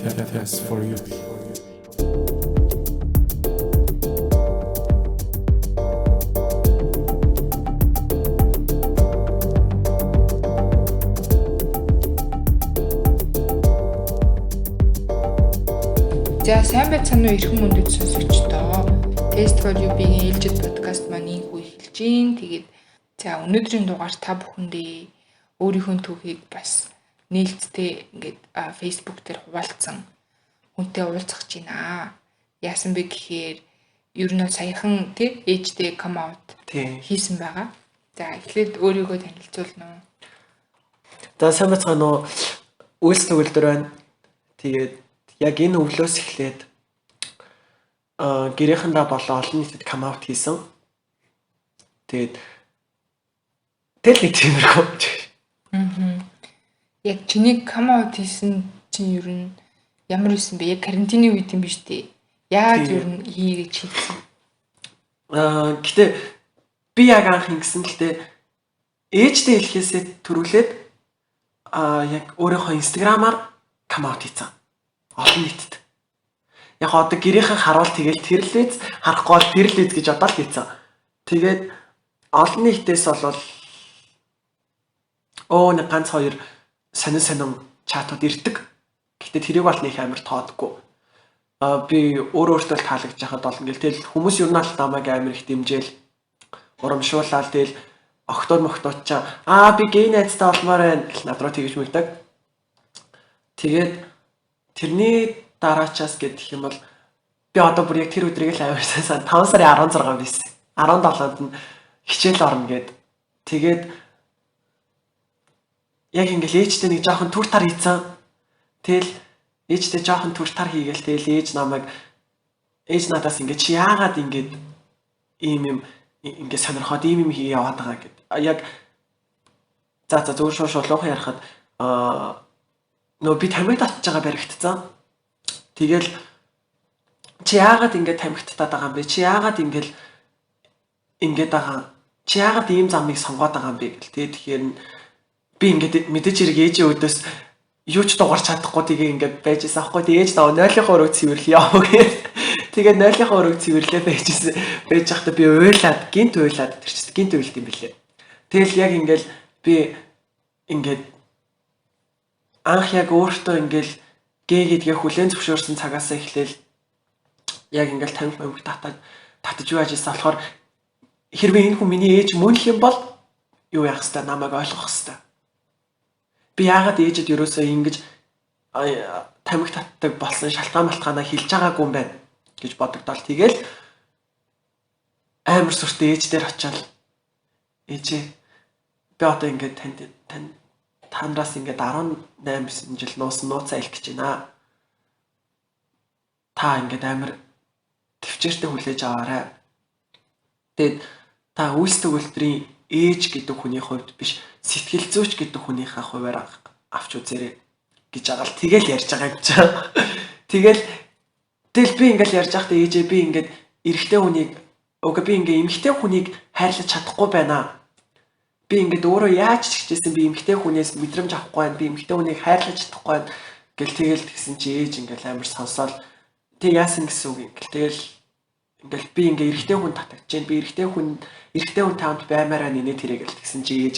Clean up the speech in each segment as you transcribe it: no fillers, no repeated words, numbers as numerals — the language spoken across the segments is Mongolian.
That's for you. За сайн байцгаана уу эрхэм мөндөд сонсогчдоо. Taste for You-ийн ээлжид подкаст маань ийхүү эхэлж гин. Тэгээд за өнөөдрийн дугаар та бүхэндээ өөрийнхөө түүхийг бас нээлттэй ингээд Facebook дээр хуваалцсан хүнтэй уулзах гэж байна. Яасан бэ гэхээр ер нь саяхан тий ээжтэй come out хийсэн байгаа. За эхлээд өөрийгөө танилцуулна уу. За сайн байцгаана уу. Үйлс төгөлдөр байна. Тэгээд яг энэ өвлөөс эхлээд гэрээхэндээ болоо олон нийтэд come out хийсэн. Тэгээд тэл нэг тиймэрхүү. Яг чиний come out хийсэн чинь ер нь ямар байсан бэ? Яг карантины үед юм биш үү? Яаж ер нь хийгээд шийдсэн? Гэтэ би яг анх ингэсэн гэхдээ ээжтэй хэлхээсээ төрүүлээд яг өөрийнхөө инстаграмаар come out хийсэн. Олон нийтэд. Яг одоо гэрийнхэн харуул тэгэл тэрлээз харахгүй бол тэрлээз гэж одоо л хийцэн. Тэгээд олон нийтээс бол нэг ганц хоёр сонин чатууд ирдэг. Гэхдээ тэрийг бол нэг амар тоодгүй. Би өөртөө таалагдж байхад бол ингээл тэгэл хүмүүс ер нь л намайг амар их дэмжээл урамшуулаад тэгэл октод чаа би гей найзтай болмоор байна гэх над руу тэгж мэгдэг. Тэгээд тэрний дараачаас гэх юм бол би одоо бүр яг тэр өдрийг л аваарсан 5 сарын 16 байсан. 17-нд нь хичээл орно гэд. Тэгээд яг ингээл ээжтэй нэг жоохон түр тар хийцэн. Тэгэл ээжтэй жоохон түр тар хийгээл тэгэл ээж надаас ингээд чи яагаад ингээд ийм ингээд сонирхоод ийм хий яваад байгаа гэд. Яг за зөв шуулуухан ярахад би тамхи татж байгаа баригдсан. Тэгэл чи яагаад ингэж тамхитаад байгаа юм бэ? Чи яагаад ингэж байгаа? Чи яагаад ийм замыг сонгоод байгаа юм бэ гэл. Тэгэхээр би ингэж мэдээж хэрэг ээжийн өдөөс юу ч дугаар чадахгүй тэгээ ингэж байжсэн аахгүй. Ээж наа 0-ийн өрөөг цэвэрлээ яав гэв. Тэгээд 0-ийн өрөөг цэвэрлээ байжсэн. Байж захта би гинт уйлаад тэр чинь гинт уйлд юм бэлээ. Тэгэл яг ингэж би ингэж анх яг өөртөө ингээл гээ гэдгээ хүлээн зөвшөөрсөн цагаас эхлээл яг ингээл тамхи татаж юу ажижсан болохоор хэрвээ энэ хүн миний ээж мөнх юм бол юу яах хэвээр намайг ойлгох хэвээр. Би яагаад ээжэд ерөөсөө ингэж тамхи татдаг болсон шалтгаанаа хэлж байгаагүй юм байна гэж бодогдол. Тэгэл амар сүртэй ээж дээр очиад ээжээ би одоо ингээд танаас ингээд 18 жил нууцаа илэх гэж байна. Та ингээд амар төвчээртэй хүлээж аваарай. Тэгэд та үйлс төгөлтрийн ээж гэдэг хүний хувьд биш сэтгэл зүйч гэдэг хүнийхээ хувьар авч үзээрэй гэж агаал тэгэл ярьж байгаа гэж. Тэгэл би ингээд ярьж байхдаа ээжээ би ингээд эрэгтэй хүнийг би ингээд эмэгтэй хүнийг хайрлаж чадахгүй байна. Би ингээд өөрөө яаж ч хичээсэн би эмэгтэй хүнээс мэдрэмж авахгүй байна. Би эмэгтэй хүнийг хайрлаж чадахгүй байна гэл тэгэл тэгсэн чи ээж ингээд амар сонсоол тэг яасан гэсэн үг юм. Тэгэл ингээд би ингээд эрэгтэй хүн татагч जैन би эрэгтэй хүн таамд баймаараа нинэ тэрэг гэл тэгсэн чи ээж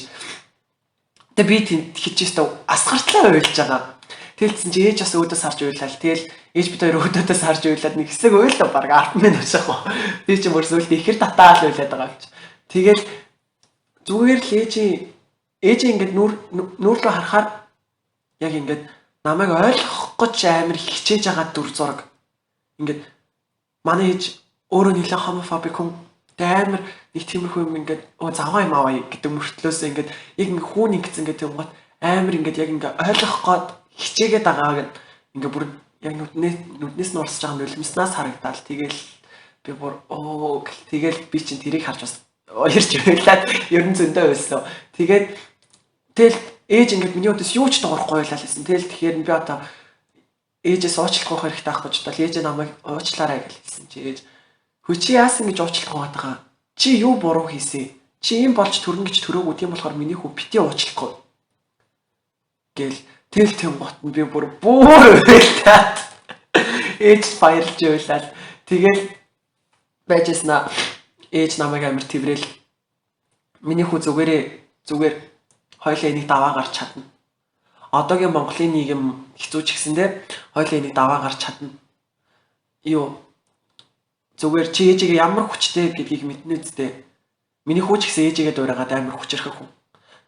тэг би хичээстэ асгартлаа уйлж байгаа. Тэлсэн чи ээж бас өөдөөс харж уйлал. Тэгэл ээж бид хоёр өөдөөс харж уйлаад нэг хэсэг уйлаа баг 10 минут шахав. Би чи мөрсөлд ихэр татаал уйлаад байгаа юм чи. Тэгэл зүгээр л ээж ингээд нүүрлөө харахаар яг ингээд намайг ойлгох гэж амар хичээж байгаа дүр зураг. Ингээд манай ээж өөрөө нэлээд homophobic хүн амар нэг тиймэрхүү юм ингээд заваа юм аваа гэдэг мөртлөөс ингээд яг ингээд хүүн ингэсэн гэдэг юм гот амар ингээд яг ингээд ойлгох гээд хичээгээд байгаа гэд ингээд бүр яг нүднээс нь урсж байгаа нулимснаас харагдаад тэгэл би бүр тэгэл би чинь тэрийг харж бас ярьж байлаа. Ер нь зөндөө байсан. Тэгээд ээж ингээд миний өдөөс юу ч дуурахгүй байлаа лсэн. Тэгэхээр би одоо ээжээс уучлах хэрэгтэй ах гэж бодвол ээж намайг уучлаарай гэж хэлсэн чи ээж хөө чи яасан гэж уучлах байгаа. Чи юу буруу хийсэн? Чи юм болж төрөн гэж төрөөгүй тийм болохоор миний хүү бити уучлахгүй. Гэл Тэгэл тэм гот нь би бүр уйлаад ээж баярлж уйлаад тэгэл байжснаа ээж намайг амар тэрэл миний хүү зүгээр хоёлаа энийг даваа гарч чадна. Одоогийн Монголын нийгэм хэцүү ч гэсэндээ хоёлаа энийг даваа гарч чадна. Юу зүгээр чи ээжигээ ямар хүчтэй гэдгийг мэднэ үсттэй. Миний хүү ч гэсэн ээжигээ дуурайгаад амар хүчрэх хүн.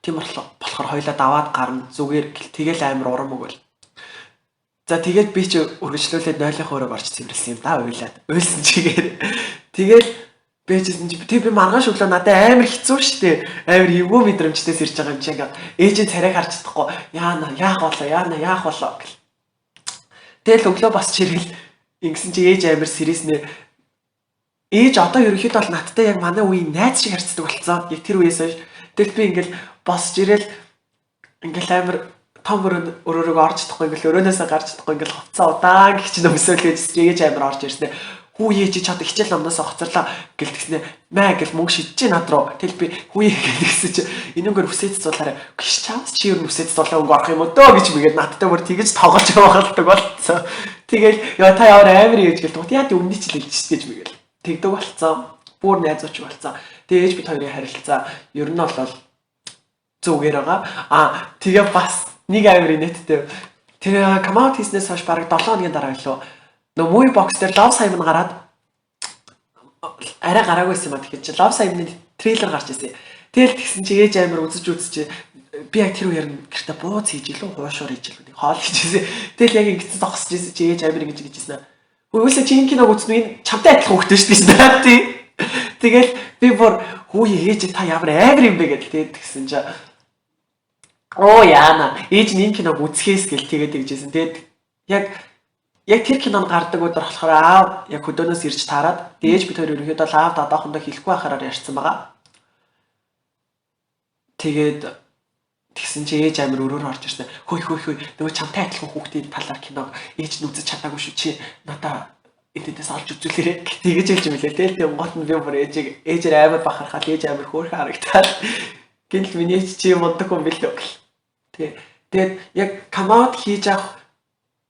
Тийм болохоор хоёлаа даваад гарна зүгээр тэгэл амар урам өгөөл. За тэгээд би ч өргөжлүүлээд 0-ын өрөөг орч цэвэрлсэн юм да уйлаад. Уйлсан чигээр. Тэгэл бэжсэн чи би маргааш өглөө надад амар хэцүү штэ. Амар эвгүй мэдрэмжтэй сэрж байгаа юм чи ингээ ээжийн царайг харж чадахгүй. Яах болоо гэл. Тэгэл өглөө босч ирэл ингэсэн чи ээж амар сэрэснэ. Ээж одоо ерөнхийдөө бол надтай яг манай үеийн найз шиг харцдаг болцсон. Яг тэр үеэс хойш. Тэгэл би ингээл босч ирэл ингээл амар том өрөөрөг орж чадахгүй ингээл өрөөнөөсөө гарч чадахгүй ингээл хувцас удаан гихч нөмсөөлж ээж амар орж ирснэ. Хүүе чи чад хичээл номноосоо хоцорлоо гэлтгснэ. Маа гэл мөнгө шидэж надруу. Тэгэл би хүүе гэлгсэн чи энэгээр хүсэж цуулаарай. Гиш чаас чи ер нь хүсэж цуулаа өнгө орох юм уу дөө гэж мэгээд надтай бүр тэгэж тоглож байгаалдаг болцсон. Тэгэл яа та ямар амар ээж гэл туу яа өмнө ч л хэлж шít гэж мэгээл. Тэгдэг болцсон. Бүр найзууч болцсон. Тэгээ ээж бид хоёрын харилцаа ер нь бол зүгээр байгаа. Тэгээ бас нэг амар нэттэй. Тэр come out хийснээс хойш бараг 7 хоногийн дараа илүү нөө movie box дээр Love Simon гараад арай гараагүйсэн юм а тэгэхээр Love Simon-ы трейлер гарч ирсэн. Тэгэл тэгсэн чи ээж амар үзэж би яг тэр үеэр гэртээ бууз хийж илүү хуушуур хийж илүү хоол хийжсэн. Тэгэл яг ингэсэн зогсож ирсэн чи ээж амар ингэж хийжсэн. Үгүй чи энэ киног үзсэн нь чамтай адилхан хөвгтэй шүү дээ тий. Тэгэл би бүр хүү ээж та ямар амар юм бэ гэдэл тэгсэн чи яана ээж нь энэ киног үзэхээс гэл тэгээд тэгжсэн. Тэгээд яг тэр кинонд гардаг өдөр болохоор аав яг хөдөөнөөс ирж таарад ээж бид хоёр ерөнхийдөө аав дадаахындаа хэлэхгүй байхаар ярьсан байгаа. Тэгээд тэгсэн чи ээж амир өрөөр орж ирсэн. Хөөе нөгөө чамтай адилхан хүүхдийн талаар киног ээж нь үзэж чадаагүй шүү чи надаа эднээс олж үзүүлээрэй тэгэж хэлж юм лээ. Тэгэл тийм гот нь би бүр ээжээр амар бахархаад ээж амар хөөрхөн харагтаад гинл миний ээж чи мундаг хүн билүү гэл. Тэгээд яг come out хийж авах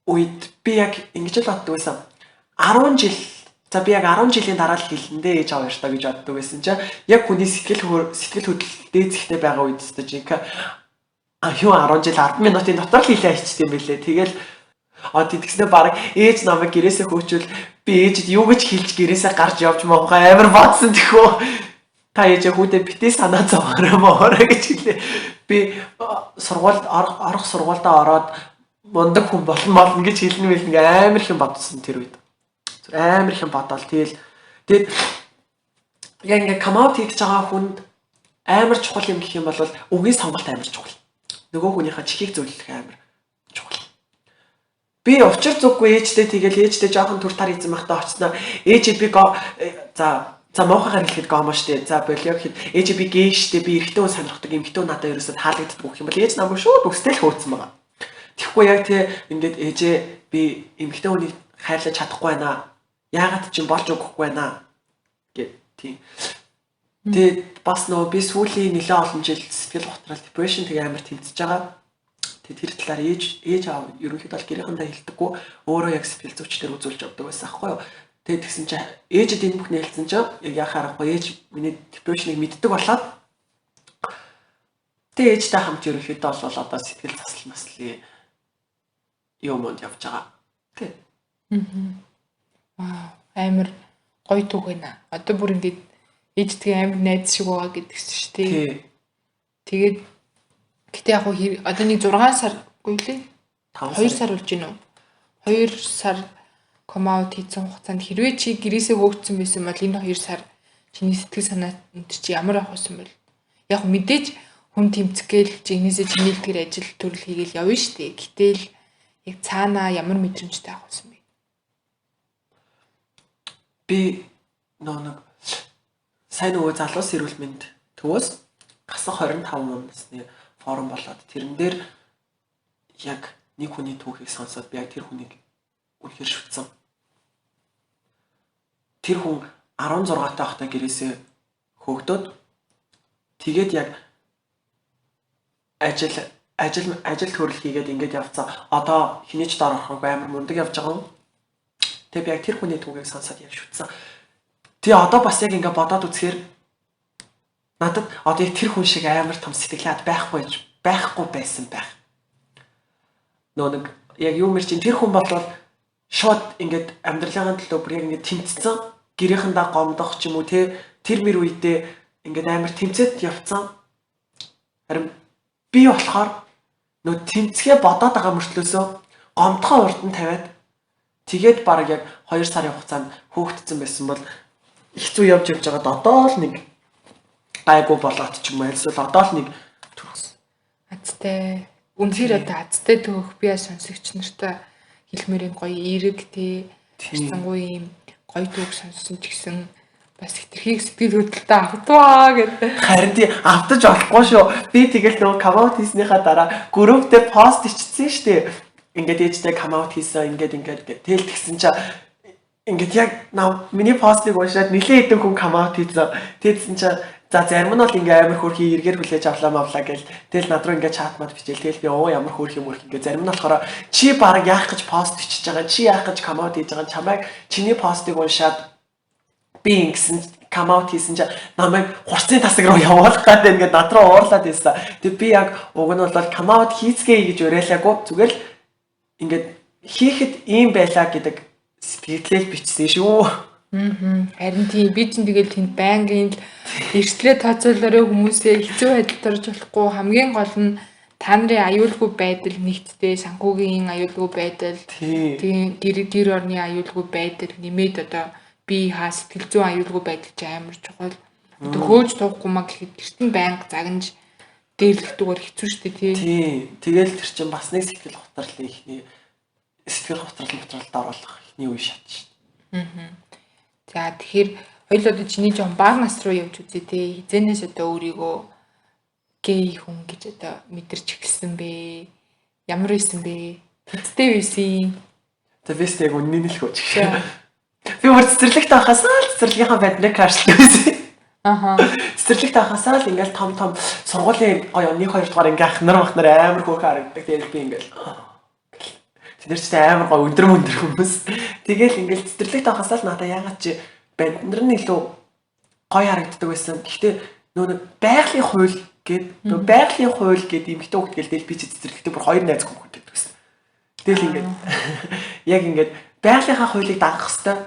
үед би яг ингэж л боддог байсан. 10 жил за би яг 10 жилийн дараа л хэлэндээ ээж аваа ярьтаа гэж боддог байсан чинь яг хүний сэтгэл хөдлөл дээцэхтэй байгаа үед өстой жинка юу 10 жил 10 минутын дотор л хэлээ хийчихсэн юм билээ. Тэгэл тэгснээр баг ээж намайг гэрээсээ хөөчвөл би ээжэд юу гэж хэлж гэрээсээ гарч явж мовхоо амар бодсон тэхөө. Та ээж хүүдээ битээ санаа зовоорой моорой гэж хэлээ. Би сургуульд орох сургуульдаа ороод мундаг хүн болно гэж хэлнэ мэл нэг амар их юм бодсон тэр үед. Амар их юм бодоол тэгээд яг ингээ come out хийж байгаа хүнд амар чухал юм гэх юм бол үгийн сонголт амар чухал. Нөгөө хүнийхээ чихийг зөвлөх амар чухал. Би учир зүггүй ээжтэй тэгэл ээжтэй жоохон түр тар эзэн махтаа очсноо ээж би за муухайгаар хэлэхэд гомоо штэ. За болио гэхэд ээж би гээ штэ би эрэгтэй хүн сонирхдаг эмэгтэй хүн надад ерөөсөд хаалгаддаг гэх юм бол ээж намайг шууд өстэй л хөөцсөн байгаа. Тэгэхгүй яг тий ингээд ээжээ би эмэгтэй хүнийг хайрлаж чадахгүй байна. Яагаад ч юм болж өгөхгүй байна гэт тий. Тэгээд бас нөгөө би сүүлийн нэлээд олон жил сэтгэл готрол depression тэгээ амар тэмцэж байгаа. Тэгээд тэр талаар ээж аав ерөнхийдөө бол гэрээхэндээ хэлдэггүй өөрөө яг сэтгэл зүйчдэр үзүүлж авдаг байсан аахгүй юу. Тэгээд тэгсэн чинь ээжэд энэ бүхний хэлсэн чинь яг яхаар аргагүй ээж миний depression-ыг мэддэг болоод тэгээд ээжтэй хамт ерөнхийдөө бол одоо сэтгэл засал маслын юмд явж байгаа. Тий. Амар гоё түүх байна. Одоо бүр ингээд ээжтэй амар найз шиг байгаа гэдэгсэн шүү дээ. Тэгээд гэтээ яг одоо нэг 6 саргүй лээ. 2 сар болж гинөө. 2 сар come out хийсэн хугацаанд хэрвээ чи гэрээсээ хөөгдсөн байсан бол энэ 2 сар чиний сэтгэл санаа чи ямар авах байсан бэ? Яг мэдээж хүн тэмцгээл чинээсээ чинийлдгэр ажил төрөл хийгээл явна шүү дээ. Гэтэл яг цаанаа ямар мэдрэмжтэй авах байсан бэ? Би нэг сайн нөгөө залуус эрүүл мэнд төвөөс гасах 25 насны форум болоод тэрэн дээр яг нэг хүний түүхийг сонсоод би яг тэр хүнийг үнэхээр шүтсэн. Тэр хүн 16 таахтай гэрээсээ хөөгдөд тэгээд яг ажил ажил төрөл хийгээд ингээд явцсан. Одоо хинээч дор орохгүй амар мундаг явж байгаа юм. Тэгээ би яг тэр хүний түүхийг сонсоод яг шүтсэн. Тэгээ одоо бас яг ингээд бодоод үзэхээр надад одоо яг тэр хүн шиг амар том сэтгэлээд байхгүй байсан байх. Нэг яг юу мэр чинь тэр хүн болвол шууд ингээд амьдралын төлөө бүр яг ингээд тэмцсэн гэрээхэндээ гомдох ч юм уу тэр мэр үедээ ингээд амар тэмцээд явцсан. Харин би болохоор нөө тэмцгээ бодоод байгаа мөртлөөсөө гомдохоо урд нь тавиад тэгээд баг яг 2 сарын хугацаанд хөөгдсөн байсан бол их зүй явж байгаад одоо л нэг гайгүй болоод ч юм уу эсвэл одоо л нэг төрсөн. Азтай. Үнэхээр одоо азтай төөх би сонсогч нартай хэлмээрийн гоё эерэг тий хайрцангуй юм гоё төөх сонссон ч гэсэн бас хитрхийг сэтгэл хөдлөлтөд автваа гэдэг. Харин тий автаж болохгүй шүү. Би тэгэл нөгөө come out хийснийхаа дараа групп дээр пост ичсэн шүү дээ. Ингээд ээжтэй come out хийсэн ингээд тэгэл тэгсэн чинь ингээд яг миний постыг уншаад нэлээд хэдэн хүн come out хийсэн. Тэгсэн чинь за зарим нь бол ингээ амар хөөрхий эргээр хүлээж авлаа гэл тэгэл над руу ингээ чат мод бичээл тэгэл би ямар хөөрхий ингээ зарим нь болохоор чи баг яах гэж пост бичиж байгаа чи яах гэж come out хийж байгаа чамайг чиний постыг уншаад би ингэсэн come out хийсэн чинь намайг хурцны тасаг руу явуулах гэдэг ингээ над руу уурлаад байсан. Тэг би яг уг нь бол come out хийцгээе гэж уриалаагүй зүгээр л ингээ хийхэд ийм байлаа гэдэг сэтгэлээр бичсэн шүү. Харин тийм би чинь тэгэл тэнд байнгын эрсдлээ тооцоолоорой хүмүүсээ хэцүү байдалд орж болохгүй хамгийн гол нь та нарын аюулгүй байдал нэгтдээ санхүүгийн аюулгүй байдал тийм гэр орны аюулгүй байдал нэмээд одоо би хаа сэтгэл зүйн аюулгүй байдал чи амар чухал. Одоо хөөж туухгүй маа гэхэд гэрт нь байнга загнаж дээрлэхдэггээр хэцүү шүү дээ тий. Тэгэл тэр чинь бас нэг сэтгэл готрол ихний сэтгэл готролд оруулах ихний үе шат шүү дээ. За тэгэхээр хоёул одоо чиний жоон баг нас руу явж үзье те. Хизэнээс одоо өөрийгөө гей хүн гэж одоо мэдэрч эхэлсэн бэ? Ямар байсан бэ? Хэцтэй байсан? За вэстэг үнний нэлхөөч. Би өөр цэцэрлэгт байхаас л цэцэрлэгийнхаа байдлыг харшлаа байсан. Цэцэрлэгт байхасаа л ингээл том сургуулийн гоё 1 2 дугаар ингээ ах нар амар хөөх харагддаг. Тэгээд би ингээл тэд ч амар гоё өдөр хүмүүс. Тэгэл ингээл цэцэрлэгт байхасаа л надаа яагаад чи банднэр нь илүү гоё харагддаг байсан. Гэхдээ нөгөө байгалийн хууль гээд эмгтэй хөлт гээл би цэцэрлэгтээ бүр 2 найз хөлт байсан. Тэгэл ингээд яг ингээд байгалийнхаа хуулийг дагах хэвээр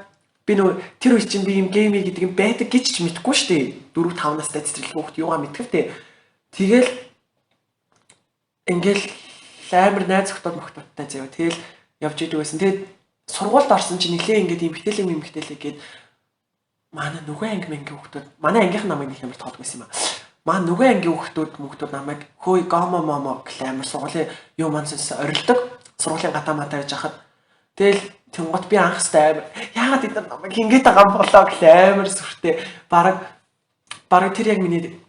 би нөгөө тэр үе чинь би юм геймер гэдэг юм байдаг гэж ч мэдэхгүй шүү дээ. 4 5 настай цэцэрлэг хүүхд юугаа мэдхэвтэй. Тэгэл ингээл амар найз мөхтөдтэй заяа. Тэгэл явж идэг байсан. Тэгээд сургуульд орсон чинь нилээ ингээд эмгтээлэг гээд манай нөгөө анги хүүхдүүд манай ангийнх намайг нэг амар тоодгүй байсан юм аа. Манай нөгөө ангийн хүүхдүүд намайг хөөе гомо гэх амар сургуулийн юу мансаас орилдог. Сургуулийн гадаа матаа гэж хахад тэгэл тэнгот би анхстай амар яагаад эдгээр намайг хингээд байгаа болоо гэх амар сүртэй. Бараг тэр яг миний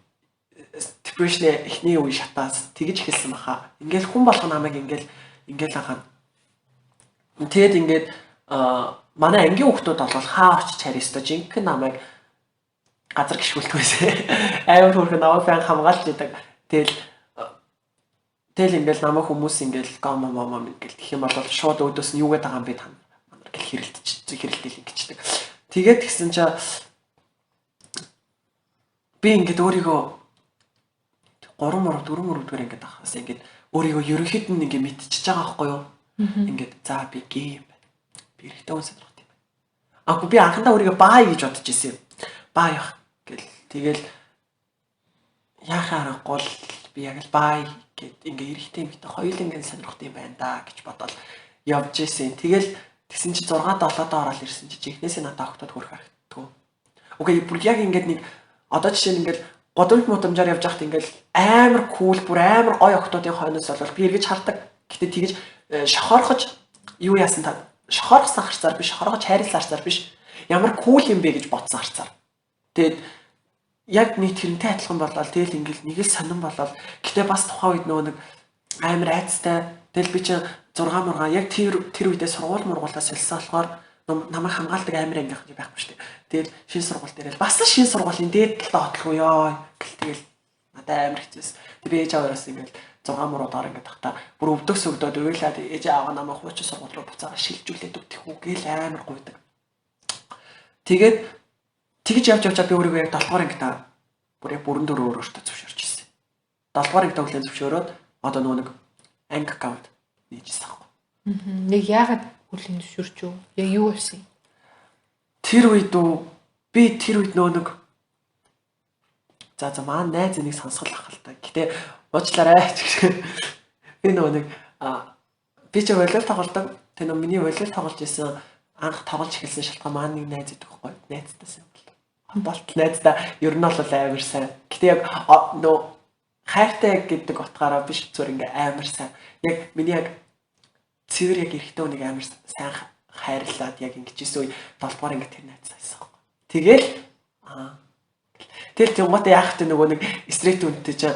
depression эхний үе шатаас тэгж эхэлсэн баха. Ингээл хүн болох намайг ингээл ахаа. Тэгэд ингээд манай ангийн хүүхдүүд бол хаа очиж харьяастай жинхэнэ намайг газар гიშгүүлдэг байсан. Амар хөрхөн намайг фэн хамгаалж идэг. Тэгэл ингээл намайг хүмүүс ингээл гомо ингээл гэх юм бол шууд өөдөөс нь юугээд байгаа юм бэ та нар гэл хэрэлдэл ингэждэг. Тэгээд гисэн чи би ингээд өөрийгөө 3 4 ингээд ахаас ингээд өөрийгөө ерөнхийд нь ингээд мэдчихэж байгаа байхгүй юу? Ингээд за би гей юм байна. Би эрэгтэй хүн сонирхот юм байна. Агүй би анхандаа өөрийгөө бай гэж бодож ирсэн юм. Бай явах гэл тэгэл яхаа аргагүй л би яг л бай гэд ингээ эрэгтэй юм битээ хоёул ингээ сонирхот юм байна да гэж бодоод явж ирсэн. Тэгэл тэгсэн чи 6 7-д ороод ирсэн чи жинхнээсээ надад октод хөрөх харагддаг. Окей бүр яг ингээд нэг одоо жишээ нь ингээд годамж мутамжаар явж байхад ингээд амар кул бүр амар гоё октодын хойноос бол би эргэж хардаг. Гэтэ тэгэж шохорхож юу яасан та шохорхсан харцаар биш шохорхож хайрлсан харцаар биш ямар кул юм бэ гэж бодсон харцаар. Тэгээд яг нэг тэрнтэй адилхан болоод тэгэл ингээл нэг л сонирн болоод гэтээ бас тухайн үед нөгөө нэг амар айцтай тэгэл би чинь 6 мургаа яг тэр үедээ сургуулиудаа солисон болохоор намайг хамгаалдаг амар ангийнх байхгүй шүү дээ. Тэгэл шинэ сургууль дээр л бас шинэ сургуулийн дээд талаа хотлоо ёо. Тэгэл Надад амар хэцүүс. Тэг би ээж аваараас ингээл 6 мөр удаар ингээд тахта бүр өвдөөс өгдөөд уйлаад ээж аав намайг хуучин сургууль руу буцаага шилжүүлээд өгдөх үү гээл амар гуйдаг. Тэгээд тэгж явж явчаад би өөрийгөө яг 7 дугаар ангита бүр яг бүрэн дөрөв өөртөө зөвшөөрч ирсэн. 7 дугаар ангита хүлэн зөвшөөрөөд одоо нэг анги аккаунт нээжсэн аахгүй. Нэг яагаад хүлэн зөвшөөрч юу? Яг юу болсон юм? Тэр үед би тэр үед нэг за маань найз нэг сонсгол ах л та. Гэтэ уучлаарай. Би нэг би ч волейбол тоглодог. Тэр миний волейбол тоглож исэн анх тоглож эхэлсэн шалтгаан маань нэг найз идэх байхгүй. Найзтайсан юм. Болт найздаа ер нь бол амар сайн. Гэтэ яг хайртай гэдэг утгаараа биш зүгээр ингээ амар сайн. Яг миний яг цэвэр яг эрэхтэй хүнийг амар сайн хайрлаад яг ингэжсэн үе 7 дугаар ингээ тэр найз байсан. Тэгэл тэгмээ яах вэ нөгөө нэг стрейт үнтэй чи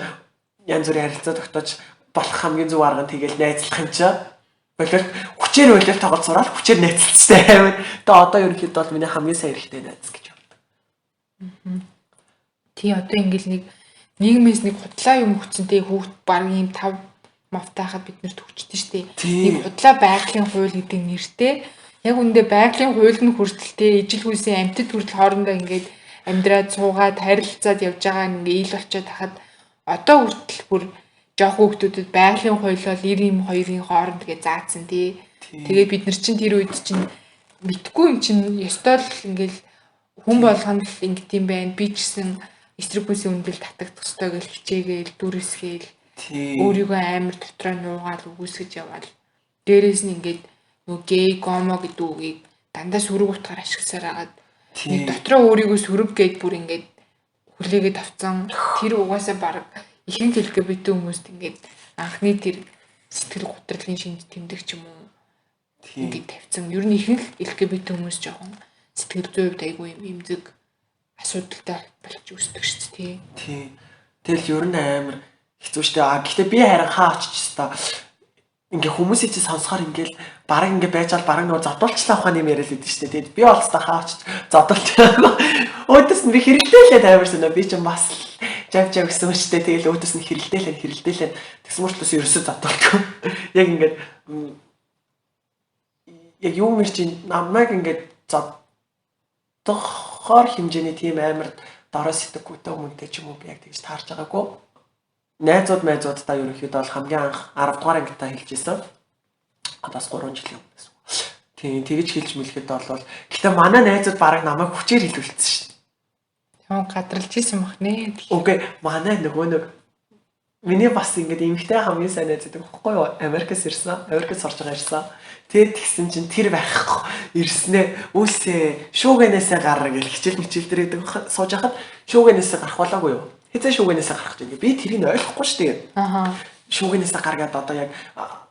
янз бүрийн харилцаа тогтоож болох хамгийн зөв арга нь тэгэл найзлах юм чи. Болоор хүчээр болоор тоглож сураад хүчээр найзлцтай амар. Тэгээ одоо ерөнхийдөө бол миний хамгийн сайн эрэхтэй найз гэж байна. Тий одоо ингээл нэг нийгмээс нэг худлаа юм хүчнтэй хүүхд баг юм 5 мавтахад бид нэр төгчдөн штэ. Нэг худлаа байгалийн хууль гэдэг нэртэй яг үндэ байгалийн хууль нь хүртэлтэй ижил хүйсийн амьтад хүртэл хоорондоо ингээд амьдраад суугаад харилцаад явж байгаа ингээ ил болчиход хахад одоо хүртэл бүр жоох хүүхдүүдэд байгалийн хуулиол 92-ийн хооронд тэгээ заасан тий. Тэгээ бид нар чинь тэр үед чинь мэдгүй юм чинь ёстой л ингээл хүн болгоно л ингэт юм байна. Би ч гэсэн эсрэг хүсийн үндэл татагдах ёстой гэж хичээгээл дүрсгээл өөрийгөө амар дотроо нуугаал үгүйсгэж яваал. Дээрээс нь ингээд нөгөө гей гомо гэдэг үгийг дандаа сүрэг утгаар ашигласаар агаад нэг дотроо өөрийгөө сүрэг гээд бүр ингээд хүлээгээд авцсан. Тэр угаасаа баг ихэнх LGBT хүмүүст ингээд анхны тэр сэтгэл гутралын шинж тэмдэг ч юм уу ингээд тавьсан. Ер нь ихэнх LGBT хүмүүс жоохон сэтгэл зүйн хувьд айгүй эмзэг асуудалтай болж үүсдэг шүү дээ. Тий. Тэгэл ер нь амар хэцүү шүү дээ. Гэхдээ би харин хаа очиж та ингээ хүмүүсийг чи сонсохоор ингээл бараг ингээ байжал бараг нөгөө зодуулчлаа ухааны юм яриад идэв шүү дээ. Тэгэд би олцтой хаа очиж зодуулчлаа. Өөдөөс нь би хэрэлдээлээ таймарсан нөө би ч бас жав гэсэн юм шүү дээ. Тэгэл өөдөөс нь хэрэлдээлээ. Тэгсэн мөртлөөс ерөөсөө зодуулгүй. Яг ингээд яг юм чи намайг ингээд зодохоор хэмжээний тийм амар дорой сэтгэхүйтэй хүнтэй ч юм уу би яг тэгж таарч байгаагүй. Найзуудтай ерөнхийдөө бол хамгийн анх 10 дугаар ангитаа хэлжсэн. Одоос 3 жилийн өмнөөс. Тийм тэгж хэлж мэлэхэд бол гэхдээ манай найзууд бараг намайг хүчээр хэлүүлсэн шүү дээ. Яа гадралж исэн бах нэ. Окей, манай нөгөө нэг миний бас ингээд эмэгтэй хамгийн сайн найз гэдэг байхгүй юу? Америкээс ирсэн. Америкээс орж байгаа ирсэн. Тэгээд тэгсэн чинь тэр байхгүй ирснээ үүсээ шүүгэнээсээ гарна гэж хичээл мичээл дээр гэдэг сууж хахад шүүгэнээсээ гарах болоогүй юу? Хэзээ шүүгэнээсээ гарах гэж би тэрийг ойлгохгүй шүү дээ. Шүүгэнээсээ гаргаад одоо яг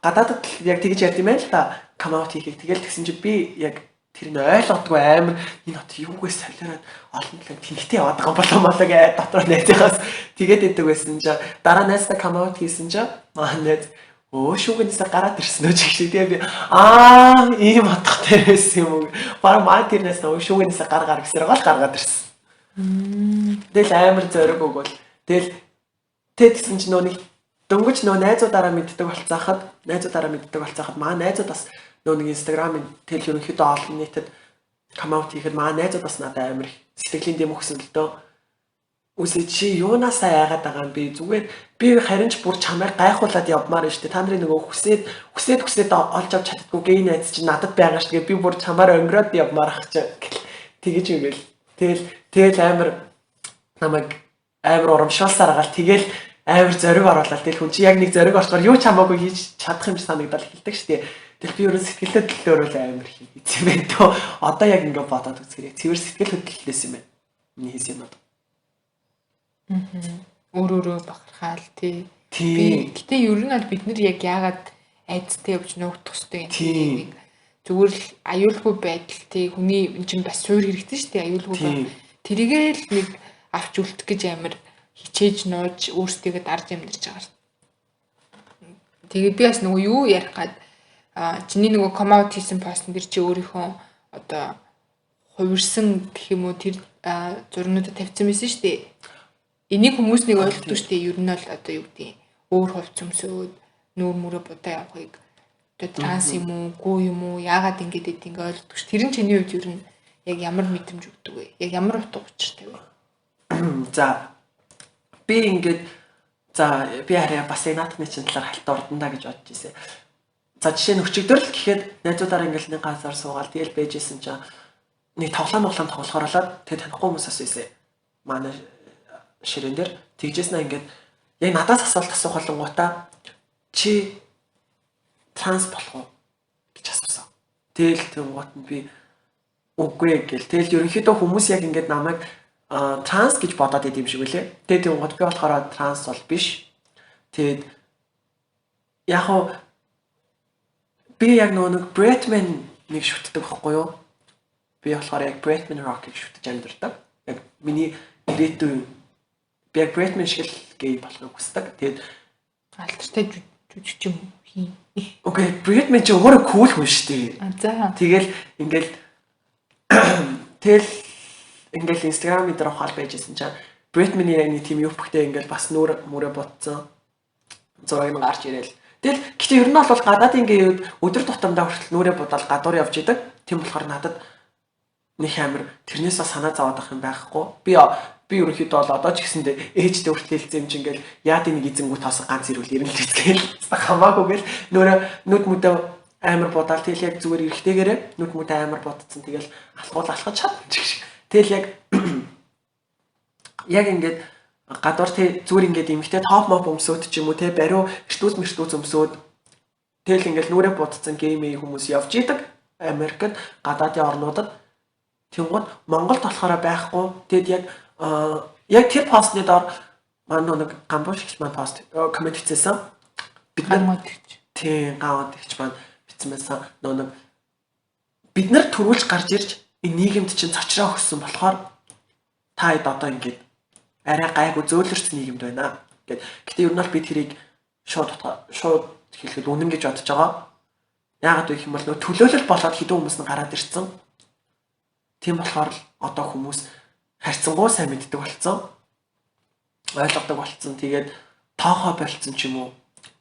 гадаадд яг тэгж ярьд юм байна л та. Come out хийхийг тэгэл тэгсэн чинь би яг тэрийг ойлгодгүй амар энэ хот юугээс солиороод олон талаар тэнхтэй яваад байгаа болоо гэ дотор найзаас тэгээд идэг байсан чинь дараа найзтай come out хийсэн чинь манай шүүгэнээсээ гараад ирсэн үү чи тэгээ би ийм утгатай байсан юм уу бараг маа тэрнээс шүүгэнээсээ гаргаар гэсээр гол гаргаад ирсэн. Тэгэл амар зориг өгвөл тэгэл тэгсэн чинь нөө нэг дөнгөж нөө найзуудаараа мэддэг болцаахад маа найзууд бас нөө нэг инстаграмын тэл ерөнхийдөө олон нийтэд come out хийхэд маа найзууд бас надад амар сэтгэлийн дэм өгсөн л дөө. Үсээ чи юунаасаа яагаад байгаа юм бэ? Зүгээр би харин ч бүр чамайг гайхуулаад явмаар шүү дээ. Та нарын нөгөө хүсээд олж авч чаддгүй гей найз чинь надад байгаа шүү дээ. Би бүр чамаар өнгөрөөд явмаар ах чи тэгэж юм гээл. Тэгэл амар намайг амар урамшуулсаар агаал тэгэл амар зориг оруулаад тэгэл хүн чи яг нэг зориг орчоор юу ч хамаагүй хийж чадах юм шиг санагдал хэлдэг шүү дээ. Тэгэл би өөрөө сэтгэлдээ төлөөрөл амар хийсэн юм байна тоо. Одоо яг ингэ бодоод үзэхээр цэвэр сэтгэл хөдлөлтөөс юм байна. Миний хийсэн юм одоо. Өөрөөрөө бахархаал тий. Гэтэ ер нь бид нар яг яагаад айдастай явж нуугдах хэвтэй юм. Зүгээр л аюулгүй байдал тий хүний энэ чинь бас суур хэрэгтэй шүү дээ аюулгүй. Тэрийгээл нэг авч үлдэх гэж амар хичээж нууж өөрсдийгөө дарж амьдарч байгаа. Тэгээ би бас нөгөө юу ярих гад чиний нөгөө come out хийсэн постн дэр чи өөрийнхөө одоо хувирсан гэх юм уу тэр зурнуудад тавьсан байсан шүү дээ. энийг хүмүүс нэг ойлгохгүй шүү дээ. Ер нь л одоо юу гэдэг өөр хувц өмсөөд нүүр мөрөө будаа явахыг одоо транс юм уу, гоо юм уу, яагаад ингэж ойлгохгүй ш. Тэр нь чиний хувьд ер нь яг ямар мэдрэмж өгдөг вэ? Яг ямар утга учиртай вэ? За би ингээд би хараа бас наатны чинь талаар хальт ордондаа гэж бодож ирсэн. За жишээ нь өчигдөр л гэхэд найзуудаараа ингээл нэг газар суугаад тэгэл байжсэн чинь нэг тоглоом тоглохоор тэгээд танихгүй хүмүүс асуусан. Манай ширээн дээр тэгжсэн ингээд яг надаас асуулт асуух болонгуудаа чи транс болох уу гэж асуусан. Тэгэл тэнгуут нь би үгүй гэл. Тэгэл ерөнхийдөө хүмүүс яг ингээд намайг транс гэж бодоод идэв юм шиг үлээ. Тэгээд тэнгуут би болохоор транс бол биш. Тэгээд яг хоо би яг нэг Bretman нэг шүтдэг байхгүй юу? Би болохоор яг Bretman rock-ийг шүтэж амьдэрдэг. Яг миний ирээдүйн би яг Bretman шиг л гей болохыг хүсдэг. Тэгээд алдартай жүжигч юм хий. Окей, Bretman ч өөрөө cool хүн шүү дээ. За. Тэгэл ингээл Instagram дээр ухаал байжсэн чинь Bretman-ийн яг нэг тийм юпхтэй ингээл бас нүрэ мөрө ботсон. Зураг нь гарч ирэл. Тэгэл гэхдээ ер нь бол гадаадын гээд өдөр тутамдаа хүртэл нүрэ бодол гадуур явж идэг. Тийм болохоор надад нэг амар тэрнээс санаа зовоод ах юм байхгүй. Би ерөнхийдөө бол одоо ч гэсэндээ ээжтэй хүртэл хэлсэн юм чинь ингээл яад нэг эзэнгүү тоос ганц ирүүл ирнэ л гэсгээл хамаагүйгээл нүд мүдэ амар бодаал тэгэл яг зүгээр эрэхтэйгээрээ нүд мүдэ амар бодцсон тэгэл алхаж чадчих шиг. Тэгэл яг ингээд гадуур зүгээр ингээд эмхтэй топ моп өмсөөд ч юм уу те бариу эртүүс өмсөөд тэгэл ингээд нүрэ бодцсон геймээ хүмүүс явж идэг Америкт гадаадын орнуудад тэнгууд Монголд болохоор байхгүй. Тэгэд яг тэр постны доор манай нэг гамбушгч маань пост коммент хийсэн. Бид нар гавд гэж маань бичсэн байсан. Нэг бид нар төрүүлж гарч ирж энэ нийгэмд чинь цочроо өгсөн болохоор та хэд одоо ингээд арай гайгүй зөөлөрч нийгэмд байна гэд. Гэтэ ер нь бол бид тэрийг шууд хэлэхэд үнэн гэж бодож байгаа. Яагаад гэх юм бол нөө төлөөлөл болоод хэдэн хүмүүс нь гараад ирсэн. Тийм болохоор одоо хүмүүс харьцангуй сайн мэддэг болсон. Ойлгодог болсон. Тэгээд тоохоо болцсон ч юм уу.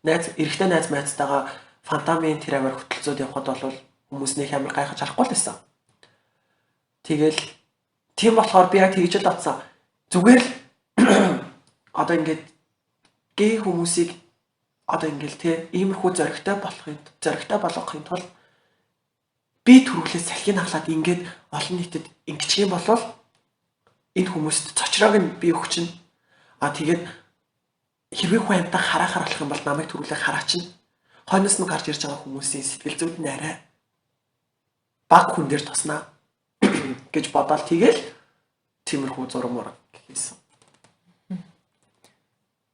Эрэгтэй найз майзтайгаа фантамын тэр аваар хөтөлцөөд явхад бол хүмүүс нэг амар гайхаж харахгүй л байсан. Тэгэл тийм болохоор би яг тэгж л бодсон. Зүгээр л одоо ингээд гей хүмүүсийг одоо ингээд те иймэрхүү зоригтой болгохын тулд би төрүүлээс салхийг хаглаад ингээд олон нийтэд ингэчих юм бол энэ хүмүүст цочроог нь би өгч чинь тэгээд хэрвээ хүн амтаа харахаар болох юм бол намайг төрүүлээ хараачна. Хойноос нь гарч ирж байгаа хүмүүсийн сэтгэл зүйд нь арай баг хүн дээр туснаа гэж бодоод тэгэл тиймэрхүү зураг мураг хийсэн.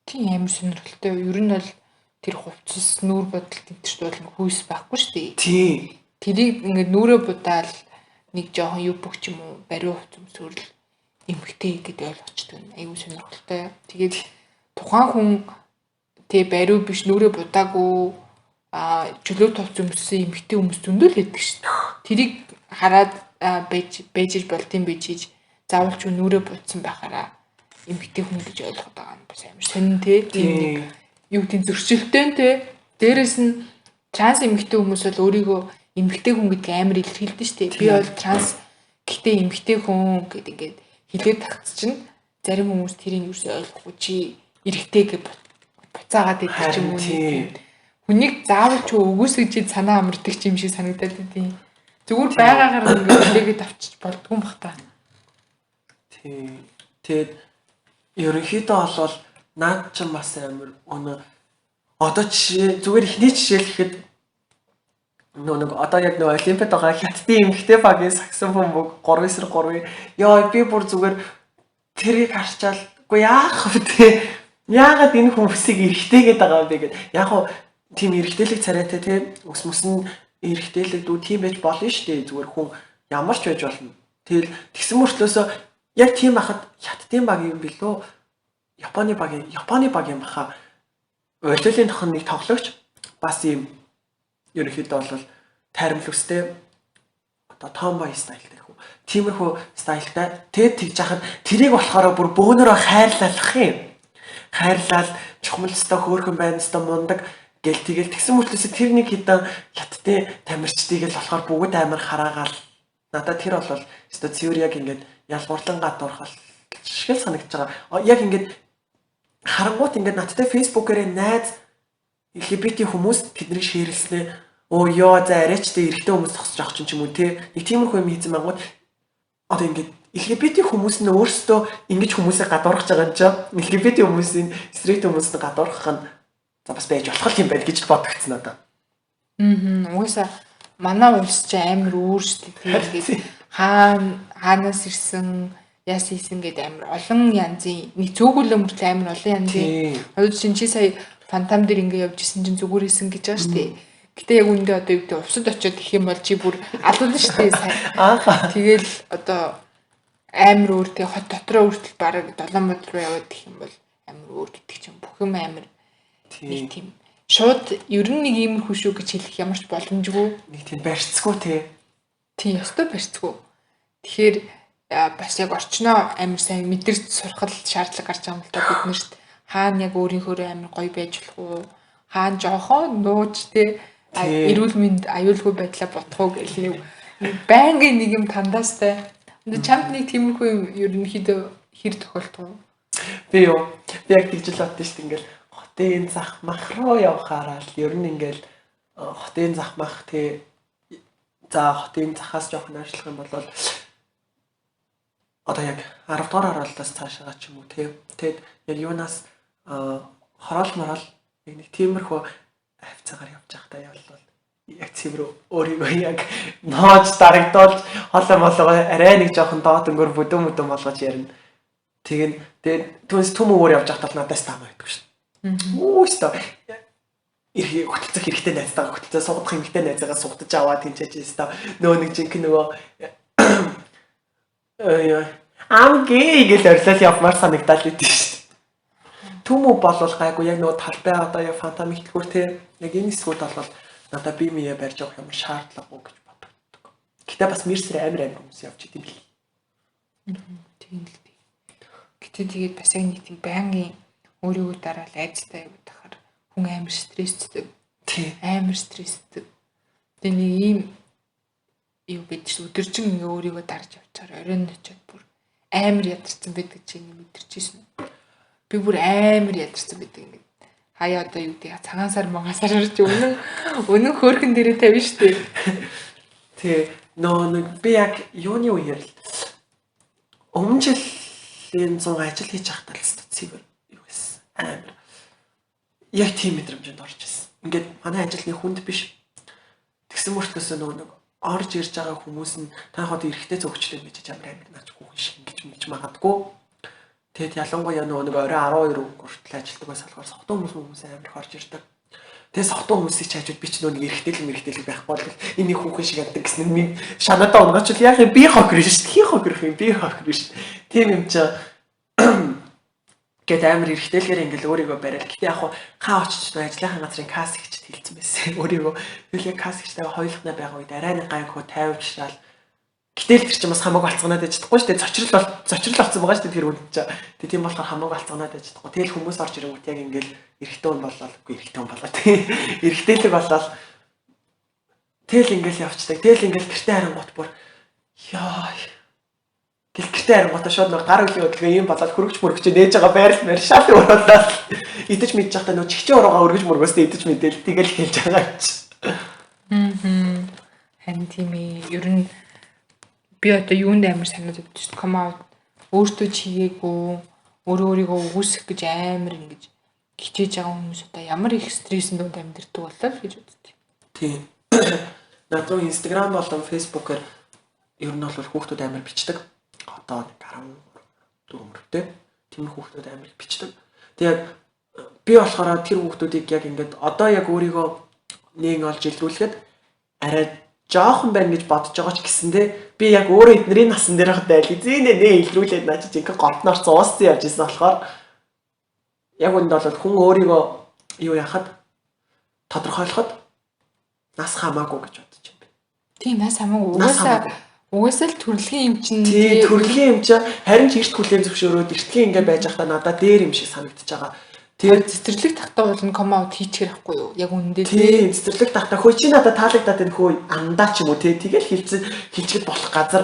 Тийм амар сонирхолтой. Ер нь бол тэр хувцас нүүр бодолт гэдэгт бол хүйс байхгүй шүү дээ. Тийм. Тэрийг ингээд нүрэ будаал нэг жоохон юпг ч юм уу бариу хувц өмсөөрл эмхтэй гэдээ ойлгочтой. Аюу сонирхолтой. Тэгээд тухайн хүн тэг бариу биш нүрэ будаагүй чөлөө хувц өмссөн эмхтэй хүмүүс зөндөл байдаг шүү дээ. Тэрийг хараад бэжж болтын бэжж заавал ч нүрэ будсан байхаараа эмхтэй хүн гэж ойлгоод байгаа юм бас амар сонин те. Тийм юу гэдэг зөрчилтэй те. Дээрэс нь транс эмхтэй хүмүүс бол өөрийгөө эмхтэй хүн гэдэг амар илэрхийлдэг шүү дээ. Би бол транс гэхдээ эмхтэй хүн гэдэг ингээд хилээд тагц чинь зарим хүмүүс тэрийг юусэн ойлгохгүй чи эрэгтэй гэж буцаагаад байдаг ч юм уу. Хүнийг заавал ч өгөөсөж санаа амардаг юм шиг санагдаад байдیں۔ Зүгээр байгаагаар ингээд хилээгээд авчиж болдгүй юм бах та. Тэгээд ерөнхийдөө бол наад чинь бас амар өнөө одоо жишээ зүгээр ихний жишээ л гэхэд нэг одоо яг нэг олимпиад байгаа хятадын эмэгтэй багийн саксофон бүг 3-3 ёо би бүр зүгээр тэрийг харчаал үгүй яах вэ те яагаад энэ хүмүүсийг эргэтэйгээд байгаа юм бэ гэд яг хуу тийм эргэтэйлэг царайтай те өс нь эргэтэйлэг дүү тийм байж болно шүү дээ зүгээр хүн ямар ч байж болно. Тэгэл тэгсэн мөртлөөсөө яг тийм ахад хятадын баг юм билүү Японы баг юм баха ойлголын тохон нэг тоглогч бас юм ерөнхийдөө бол тайрамл үстэй одоо tomboy стайлтай хүү. Тиймэрхүү стайлтай. Тэгээд тэгж яхад тэрийг болохоор бүр бөөнөрөө хайрлалах юм. Хайрлал чухамлцтай хөөрхөн байна өстой мундаг гэл тэгэл тэгсэн мөртлөөс тэр нэг хитэн хятадын тамирчдыг л болохоор бүгд амар хараагаал. Надад тэр бол өстой цэвэр яг ингээд ялгуурлан гадуурхал шиг л санагдаж байгаа. Яг ингээд харангуут ингээд надтай фэйсбүүкээр найз LGBT хүмүүс тэднийг шеэрлснээ оо ёо за арайч тэ эрэгтэй хүмүүс зогсож авах ч юм уу те нэг тиймэрхүү юм хийсэн мангууд одоо ингээд LGBT хүмүүс нь өөрсдөө ингэж хүмүүсээ гадуурхаж байгаа юм чинь LGBT хүмүүсийн стрейт хүмүүсийг гадуурхах нь за бас байж болох юм байна гэж бодогдсон надад. Угаасаа манай улс ч амар өөр шүү дээ. Тэгээд хаанаас ирсэн яасан хийсэн гэдэг амар олон янзын нэг цөөхөлөө мөртлөө амар олон янзын одоо чи сая фантам дээр ингээ явж исэн чинь зүгээр исэн гэж байгаа шүү дээ. Гэтэ яг үндэ одоо юу гэдэг увсад очиод их юм бол чи бүр алуулна шүү дээ сайн. Тэгэл одоо амар өөр тэг хот дотроо хүртэл бараг 7 мод руу яваад гэх юм бол амар өөр гэдэг чинь бүх юм амар нэг тийм шууд ер нь нэг иймэрхүү шүү гэж хэлэх ямар ч боломжгүй. Нэг тийм барьцгүй те. Тийм ёстой барьцгүй. Тэгэхээр бас яг орчноо амар сайн мэдэрч сурах шаардлага гарч байгаа юм л да бид нарт хаана яг өөрийнхөө амар гоё байж болох уу хаана жоохон нууж те эрүүл мэнд аюулгүй байдлаа бодох уу гэх нэг байнгын нэг юм тандаастай. Чамд нэг тиймэрхүү юм ерөнхийдөө хэр тохиолдох вэ? Би яг тэгж л бодсон шүү дээ ингээл хотын зах мах руу явахаараа л ер нь ингээл хотын зах мах те за хотын захаас жоохон ажиллах юм бол одоо яг 10 дугаар оролтоос цаашаа ч юм уу те тэгэд яг юунаас хороол морол нэг тиймэрхүү хавцаагаар явж байхдаа явбал яг цэвэр өөрийгөө яг ноож дарагдуулж хоолой молоо арай нэг жоохон доод өнгөр бүдүүн болгож ярина. Тэгээд түүнээс түм өөр явж байхдаа надаас таамаа байдаг шин. Үүстэ эрхийг хөтөлцөх хэрэгтэй найзтайгаа хөтөлцөө сугдах хэрэгтэй найзаагаа сугдаж аваад тэнцэж өстө нөө нэг жинхэнэ нөгөө амгээ гэж орилол явмаар санагдал идэв шин. Түмүү болвол гайгүй яг нөгөө талбай одоо яг фантам ихтгүүр те яг энэ хэсгүүд бол надад би мие барьж авах юм шаардлагагүй гэж боддог. Гэтэ бас мэрсэр амар хүмүүс явж идэв бил. Тийм л дээ. Гэтэ тэгээд бас яг нэг тийм байнгын өөрийгөө дараал айцтай яваад тахаар хүн амар стресстэй. Тийм. Амар стресстэй. Тэгээ нэг ийм юу бид ч өдөржин ингээ өөрийгөө дарж явчаар оройн очиод бүр амар ядарсан байдаг чинь мэдэрчээсэн. Би бүр амар ядарсан байдаг ингээ. Хаяа одоо юу гэдэг цагаан сар магасаар орж үнэн хөөрхөн дээрээ тавина штэ. Тэгээ нэг би яг юуны үеэр л өмнө жилийн 100 ажил хийж байхдаа л цэвэр юу гэсэн амар яг тийм мэдрэмжэнд орж ирсэн. Ингээд манай ажилны хүнд биш. Тэгсэн мөртлөөс нэг орж ирж байгаа хүмүүс нь та хот эрэхтэй зөвчлөө гэж амар наач хүүхэн шиг ингэж магадгүй. Тэгэд ялангуяа нэг орой 12 хүртэл ажилтдаг байсан болохоор сохтон хүмүүс амар орж ирдэг. Тэгээ сохтон хүмүүсийг ч хажууд би ч нэг эрэхтэй байхгүй бол энэ хүүхэн шиг яддаг гэсэн нэг шанадаа унгаач л яг би хохир шүү дээ. Хохирох юм би хохир шүү. Тийм юм чи гэт амар эрэхтэйлгээр ингээл өөрийгөө бариад. Гэтэ яг хаа очиж ажлынхаа газрын кассагчд хэлсэн байсан. Өөрийгөө тэгэл кассагчтайгаа хойлохнаа байгаа үед арай нэг гайхуу тайвшраал. Гэтэл тэр чинь бас хамаагүй алцганаад байж чадахгүй шүү дээ. Зочрол болсон байгаа шүү дээ тэр үнд чинь. Тэгээ тийм болохоор хамаагүй алцганаад байж чадахгүй. Тэгэл хүмүүс орж ирэнгүүт яг ингээл эрэхтэй хүн болоо тий. Эрэхтэйлэг болоод тэгэл ингээл явцдаг. Тэгэл ингээл гэртээ харангуут бүр ёо. Гэл гэртээ харангуутаа шууд нэг гар үлийн хөдөлгөөн юм болоод хөргөж нээж байгаа байр шал өрөөлөө. Идэж мэдж байхдаа нөө чихчэн уруугаа өргөж мөргөөсөө идэж мэдээл тэгэл хэлж байгаа ч. Харин тийм ээ. Ер нь би одоо юунд амар санаад өгдөө шүү дээ. Come out өөртөө чигээгүй өөрийгөө үгүйсэх гэж амар ингэж хичээж байгаа хүмүүс одоо ямар их стрессэнд дунд амьдэрдэг болоо л гэж үздэг. Тийм. Надад Instagram болон Facebook-оор ер нь бол хүүхдүүд амар бичдэг. Одоо 14 мөртэй тийм хүүхдүүд амар бичдэг. Тэгээд би болохоор тэр хүүхдүүдийг яг ингээд одоо яг өөрийгөө нэг олж илрүүлэхэд арай жоохон байна гэж бодож байгаа ч гэсэндээ би яг өөрөө эднэрийн насан дээр хахад эзэнэ нэ илрүүлээд наач чинь гортноор цууссан явж исэн болохоор яг үнд бол хүн өөрийгөө юу яхад тодорхойлоход нас хамаагүй гэж бодож байна. Тийм нас хамаагүй. Угаасаа л төрөлхийн юм чинь тий төрөлхийн юм чинь харин ч эрт хүлээн зөвшөөрөөд эртлийн ингээд байж байхдаа надад дээр юм шиг санагдчихж байгаа. тэр цэцэрлэг тахтаа бол ком аут хийчих хэрэггүй юу? Яг үнэндээ тий цэцэрлэг тахтаа хөө чи надад таалагдаад энэ хөө андаа ч юм уу тий тэгэл хилчгэд болох газар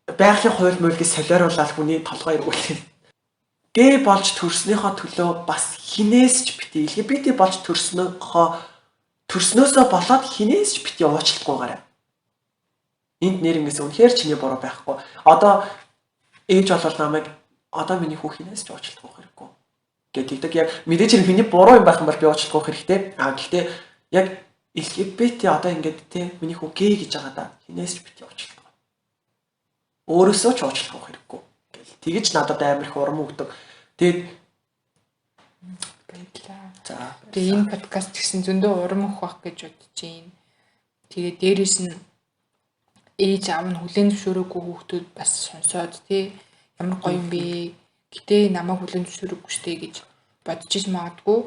байгалийн хууль муулийг солиоруулаад хүний толгой эргүүлээ. Гээ болж төрснийхөө төлөө бас хинээс ч бити LGBT болж төрснөөсөө болоод хинээс ч бити уучлахгүйгаарай. Энд нэрнгээс үнэхээр чиний буруу байхгүй. Одоо ээж болол намайг одоо миний хүү хинээс ч уучлах хэрэггүй. Гэдэг яг мэдээж хэрэг миний буруу юм байх юм бол би уучлах хэрэгтэй. Гэхдээ яг LGBT одоо ингээд те миний хүү гей гэж байгаа да хинээс ч бити уучлах. Өөрөөсөө ч уучлах хэрэггүй. Тэгэж надад амар их урам өгдөг. Тэгээд за энэ подкаст гэсэн зөндөө урам өгөх байх гэж бодож байна. Тэгээд дээрэс нь ээж аав нь хүлээн зөвшөөрөөгүй хүүхдүүд бас сонсоод тий ямар гоё юм бэ. Гэтэ намайг хүлээн зөвшөөрөөгүй штэ гэж бодож иж магадгүй.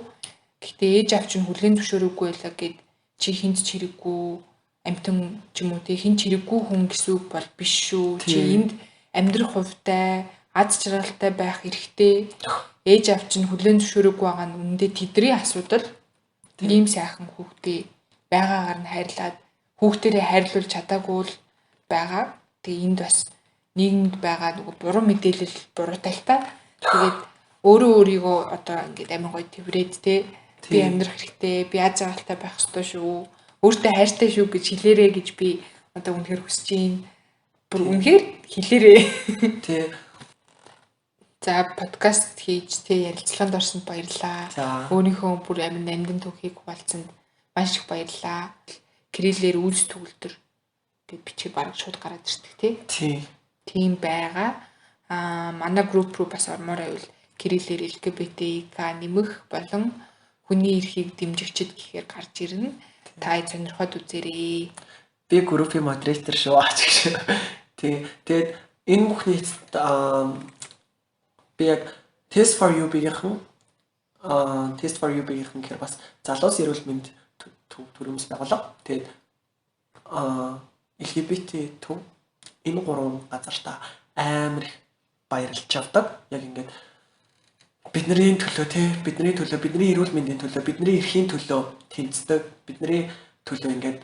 Гэтэ ээж аав чинь хүлээн зөвшөөрөөгүй байлаа гэд чи хинт ч хэрэггүй амтан ч юм уу тий хинт хэрэггүй хүн гэсэн үг бол биш шүү. Чи энд амьдрах хувьтай аз жаргалтай байх хэрэгтэй. Ээж аав чинь хүлээн зөвшөөрөөгүй байгаа нь үнэндээ тэдний асуудал. Ийм сайхан хүүхдээ байгаагаар нь хайрлаад хүүхдэрээ хайрлуулж чадаагүй л байгаа. Тэгээ энд бас нийгэмд байгаа нөгөө буруу мэдээлэл буруутайлтай. Тэгээд өөрөө өөрийгөө одоо ингээд амин гоё тэврээд те би амьдрах хэрэгтэй, би аз жаргалтай байх ёстой шүү. Өөртөө хайртай шүү гэж хэлээрэй гэж би одоо үнэхээр хүсэж байна. Бүр үнэхээр хэлээрэй. тий За подкаст хийж те ярилцлаганд орсонд баярлалаа. Өөрийнхөө бүр амин амьдын түүхийг хуваалцсанд маш их баярлалаа. Кириллээр үйлс төгөлдөр бичиг бараг шууд гараад ирдэг тий. Тийм байгаа. Манай групп руу бас ормоор байвал Кириллээр LGBT нэмэх болон хүний эрхийг дэмжигчд гэхээр гарч ирнэ. Та сонирхоод үзээрэй. Би группийн модератор шүү аач гэж. Тий. Тэгээд энэ бүхний би яг Test for You-ийн гэхээр бас залуус эрүүл мэнд төрөмс байгуулга. Тэгээд LGBT төв энэ гурван газартаа амар их баярлж авдаг. Яг ингээд бидний төлөө бидний эрүүл мэндийн төлөө, бидний эрхийн төлөө тэнцдэг. Бидний төлөө ингээд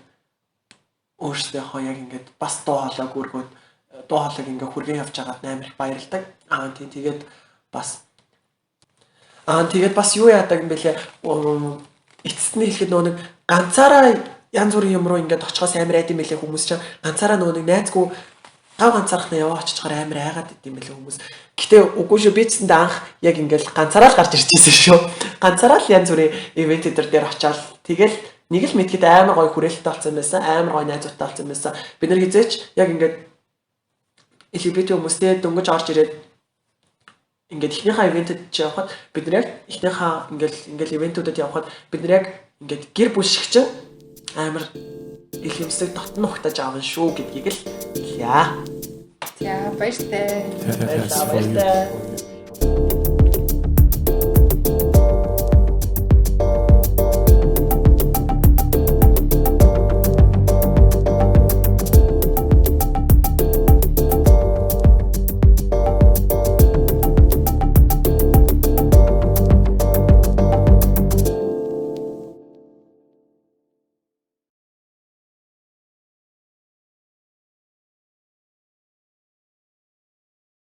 өөрсдийнхөө яг ингээд бас дуу хоолойг ингээд хүргэн явж байгаад амар их баярлдаг. Тэгээд бас юу яадаг юм бэлээ. Эцэст нь хэлэхэд нэг ганцаараа янз бүрийн юм руу ингээд очихоос амар айд юм бэлээ хүмүүс чинь ганцаараа нэг найзгүй гав ганцаархнаа яваа очичоор амар айгаад идэм бэлээ хүмүүс. Гэтэ үгүй шүү би цэнд анх яг ингээд ганцаараа л гарч ирчихсэн шүү. Ганцаараа л янз бүрийн ивент дээр очиад тэгэл нэг л мэдгээд амар гоё хүрээлттэй болсон байсан. Амар гоё найзуудтай болсон байсан. Бид нар хизээч яг ингээд LGBT хүмүүстэй дөнгөж орж ирээд ингээд ихнийхээ ивентэд явахад бид нар яг ихнийхээ ингээд ивентүүдэд явахад бид нар яг ингээд гэр бүл шиг чинь амар их юмсыг дотн ухтаж аавна шүү гэдгийг л хэлье. За баяртай. Баярлалаа.